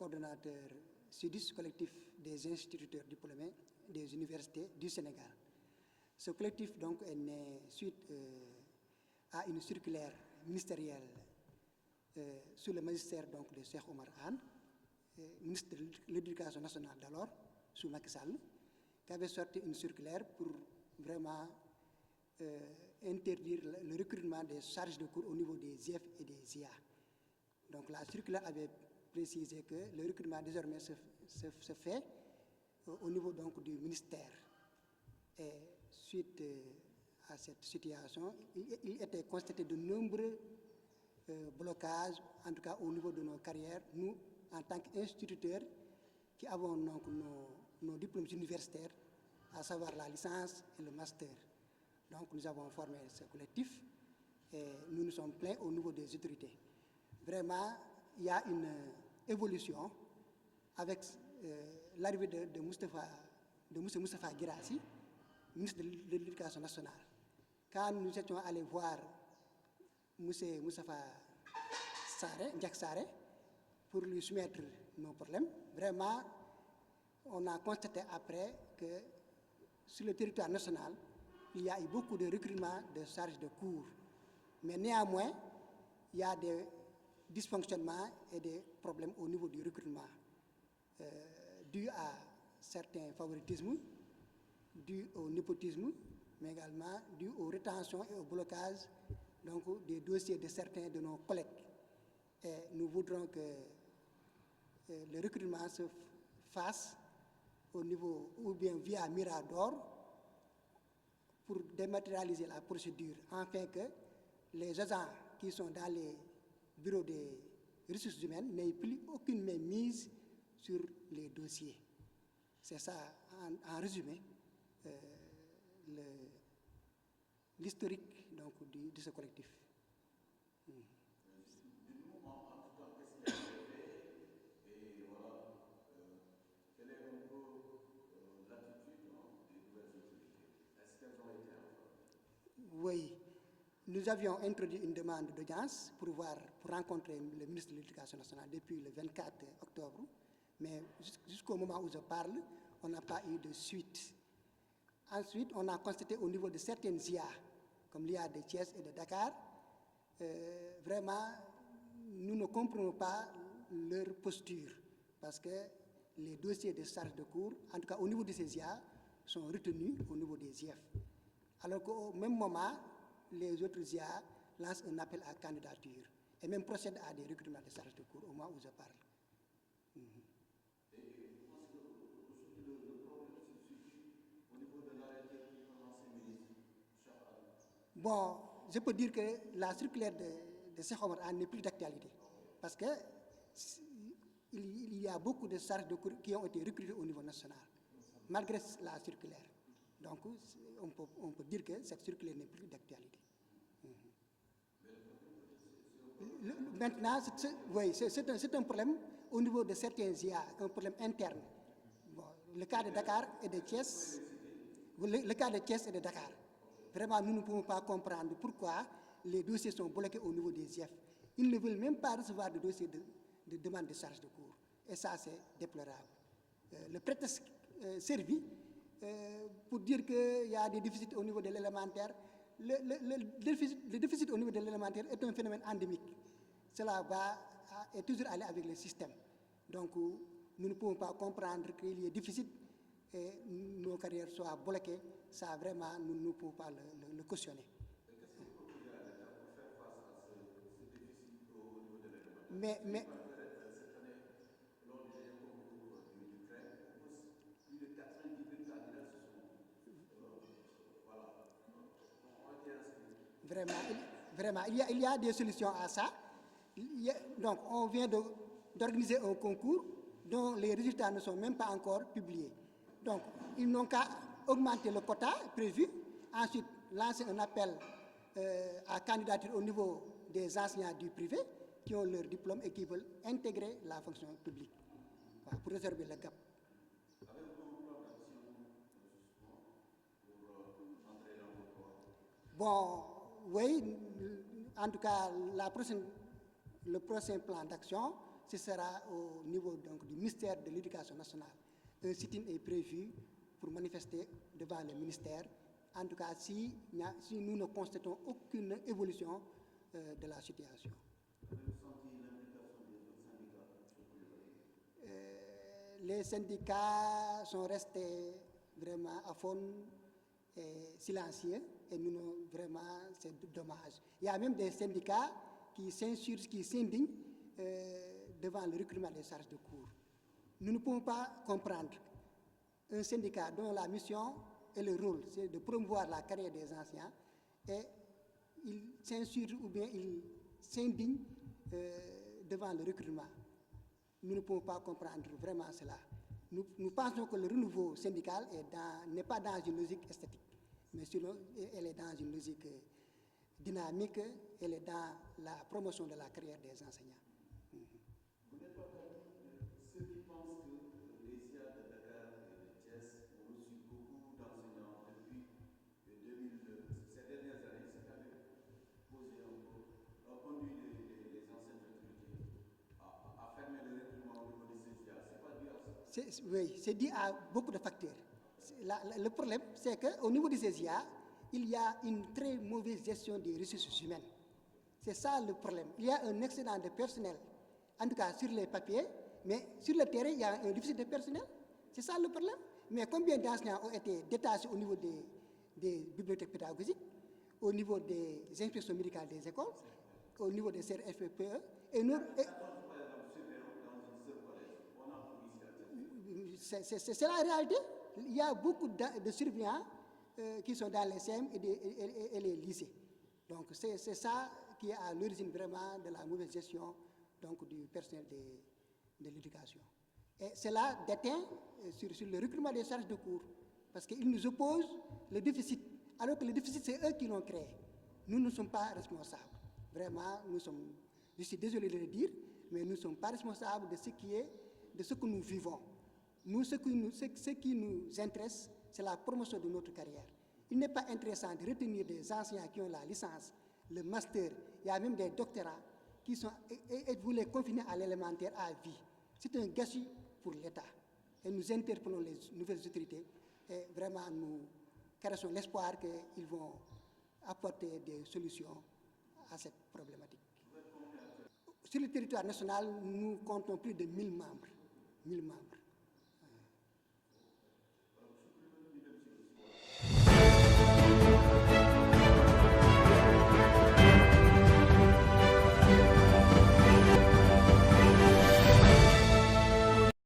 coordonnateur SUDIS, collectif des instituteurs diplômés des universités du Sénégal. Ce collectif donc est né suite à une circulaire ministérielle sous le magistère donc, de Cheikh Oumar Anne, ministre de l'Éducation nationale d'alors, sous Macky Sall, qui avait sorti une circulaire pour vraiment interdire le recrutement des charges de cours au niveau des IEF et des IA. Donc la circulaire avait précisé que le recrutement désormais se fait au niveau donc, du ministère. Et suite à cette situation, il était constaté de nombreux blocages, en tout cas au niveau de nos carrières, nous, en tant qu'instituteurs qui avons donc nos diplômes universitaires, à savoir la licence et le master. Donc nous avons formé ce collectif et nous nous sommes plaints au niveau des autorités. Vraiment, il y a une évolution avec l'arrivée de M. Moustapha Guirassy, ministre de l'Éducation nationale. Quand nous étions allés voir M. Moustapha Ndiak Sarré pour lui soumettre nos problèmes, vraiment, on a constaté après que sur le territoire national, il y a eu beaucoup de recrutement de charges de cours. Mais néanmoins, il y a des dysfonctionnements et des problèmes au niveau du recrutement, dû à certains favoritismes, dû au népotisme, mais également dû aux rétentions et au blocage donc, des dossiers de certains de nos collègues. Et nous voudrons que le recrutement se fasse au niveau, ou bien via Mirador, pour dématérialiser la procédure, afin que les agents qui sont dans les bureaux des ressources humaines n'aient plus aucune mainmise sur les dossiers. C'est ça, en résumé, l'historique de ce collectif. Oui, nous avions introduit une demande d'audience pour rencontrer le ministre de l'Éducation nationale depuis le 24 octobre, mais jusqu'au moment où je parle, on n'a pas eu de suite. Ensuite, on a constaté au niveau de certaines IA, comme l'IA de Thiès et de Dakar, vraiment, nous ne comprenons pas leur posture, parce que les dossiers de charge de cours, en tout cas au niveau de ces IA, sont retenus au niveau des IEF. Alors qu'au même moment, les autres IA lancent un appel à candidature et même procèdent à des recrutements de charges de cours au moment où je parle. Bon, je peux dire que la circulaire de Cheikh Oumar Anne n'est plus d'actualité, parce qu'il y a beaucoup de charges de cours qui ont été recrutées au niveau national, malgré la circulaire. Donc, on peut dire que cette circulaire n'est plus d'actualité. Maintenant, oui, c'est un problème au niveau de certains IA, un problème interne. Bon, le cas de Dakar et de Thiès, le cas de Thiès et de Dakar. Vraiment, nous ne pouvons pas comprendre pourquoi les dossiers sont bloqués au niveau des IEF. Ils ne veulent même pas recevoir de dossiers de demande de charge de cours. Et ça, c'est déplorable. Le prétexte servi pour dire qu'il y a des déficits au niveau de l'élémentaire. Le déficit au niveau de l'élémentaire est un phénomène endémique. Cela est toujours aller avec le système. Donc, nous ne pouvons pas comprendre qu'il y ait déficit et nos carrières soient bloquées. Ça, vraiment, nous ne pouvons pas le cautionner. Mais vraiment, il y a des solutions à ça. Donc, on vient d'organiser un concours dont les résultats ne sont même pas encore publiés. Donc, ils n'ont qu'à augmenter le quota prévu, ensuite lancer un appel à candidature au niveau des enseignants du privé qui ont leur diplôme et qui veulent intégrer la fonction publique pour résorber le gap. Bon, oui, en tout cas, le prochain plan d'action, ce sera au niveau donc, du ministère de l'Éducation nationale. Un sit-in est prévu pour manifester devant le ministère, en tout cas si nous ne constatons aucune évolution de la situation. Les syndicats sont restés vraiment à fond et silencieux, et nous, vraiment, c'est dommage. Il y a même des syndicats qui s'insurgent, qui s'indignent devant le recrutement des charges de cours. Nous ne pouvons pas comprendre un syndicat dont la mission et le rôle, c'est de promouvoir la carrière des enseignants, et il s'insurge ou bien il s'indigne devant le recrutement. Nous ne pouvons pas comprendre vraiment cela. Nous pensons que le renouveau syndical n'est pas dans une logique esthétique, mais sinon, elle est dans une logique dynamique, elle est dans la promotion de la carrière des enseignants. Vous n'êtes pas parmi ceux qui pensent que les IA de Dakar et de Thiès ont reçu beaucoup d'enseignants depuis ces dernières années, c'est quand même posé un peu, a conduit les anciennes autorités à fermer le recrutement au niveau de ces IA. C'est pas dû à ça? Oui, c'est dû à beaucoup de facteurs. Le problème, c'est qu'au niveau de ces IA, il y a une très mauvaise gestion des ressources humaines. C'est ça le problème. Il y a un excédent de personnel, en tout cas sur les papiers, mais sur le terrain, il y a un déficit de personnel. C'est ça le problème. Mais combien d'enseignants ont été détachés au niveau des bibliothèques pédagogiques, au niveau des inspections médicales des écoles, au niveau des CRFPE, et nous... C'est la réalité. Il y a beaucoup de surveillants qui sont dans les CEM et les lycées. Donc c'est ça qui est à l'origine vraiment de la mauvaise gestion donc, du personnel de l'éducation. Et cela déteint sur le recrutement des charges de cours, parce qu'ils nous opposent le déficit, alors que le déficit, c'est eux qui l'ont créé. Nous ne sommes pas responsables. Vraiment, je suis désolé de le dire, mais nous ne sommes pas responsables de ce que nous vivons. Nous, ce qui nous intéresse, c'est la promotion de notre carrière. Il n'est pas intéressant de retenir des enseignants qui ont la licence, le master, il y a même des doctorats qui sont, et vous les confinez à l'élémentaire à vie. C'est un gâchis pour l'État. Et nous interpellons les nouvelles autorités et vraiment nous caressons l'espoir qu'ils vont apporter des solutions à cette problématique. Sur le territoire national, nous comptons plus de 1000 membres. 1000 membres.